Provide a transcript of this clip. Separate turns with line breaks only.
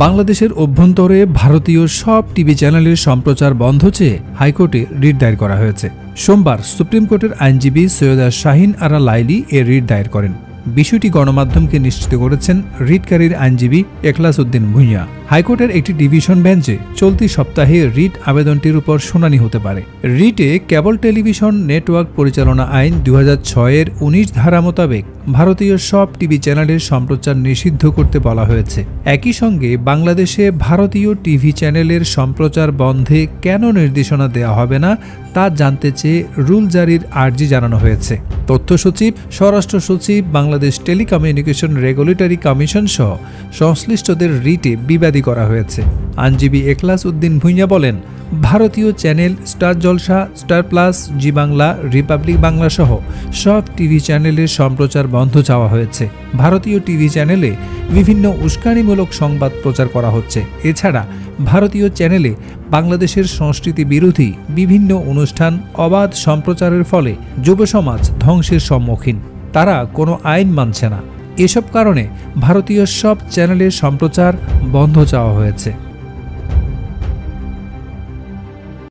বাংলাদেশের অভ্যন্তরে ভারতীয় সব টিভি চ্যানেলের সম্প্রচার বন্ধ চেয়ে হাইকোর্টে রিট দায়ের করা হয়েছে। সোমবার সুপ্রিম কোর্টের আইনজীবী সৈয়দা শাহিন আরা লাইলি এ রিট দায়ের করেন। বিষয়টি গণমাধ্যমকে নিশ্চিত করেছেন রিটকারীর আইনজীবী এখলাস উদ্দিন ভূঁইয়া। হাইকোর্টের একটি ডিভিশন বেঞ্চে চলতি সপ্তাহে রিট আবেদনটির উপর শুনানি হতে পারে। রিটে কেবল টেলিভিশন নেটওয়ার্ক পরিচালনা আইন 2006-এর 19 ধারা মোতাবেক ভারতীয় সব টিভি চ্যানেলের সম্প্রচার নিষিদ্ধ করতে বলা হয়েছে। একই সঙ্গে বাংলাদেশে ভারতীয় টিভি চ্যানেলের সম্প্রচার বন্ধে কেন নির্দেশনা দেওয়া হবে না তা জানতে চেয়ে রুল জারির আর্জি জানানো হয়েছে। তথ্য সচিব, স্বরাষ্ট্র সচিব, বাংলাদেশ টেলিকমিউনিকেশন রেগুলেটরি কমিশন সহ সংশ্লিষ্টদের রিটে বিবাদী করা হয়েছে। আইনজীবী এখলাস উদ্দিন ভূঁইয়া বলেন, ভারতীয় চ্যানেল স্টার জলসা, স্টার প্লাস, জি বাংলা, রিপাবলিক বাংলা সহ সব টিভি চ্যানেলের সম্প্রচার বন্ধ চাওয়া হয়েছে। ভারতীয় টিভি চ্যানেলে বিভিন্ন উস্কানিমূলক সংবাদ প্রচার করা হচ্ছে। এছাড়া ভারতীয় চ্যানেলে বাংলাদেশের সংস্কৃতি বিরোধী বিভিন্ন অনুষ্ঠান অবাধ সম্প্রচারের ফলে যুব সমাজ ধ্বংসের সম্মুখীন। তারা কোনো আইন মানছে না। এসব কারণে ভারতীয় সব চ্যানেলের সম্প্রচার বন্ধ চাওয়া হয়েছে।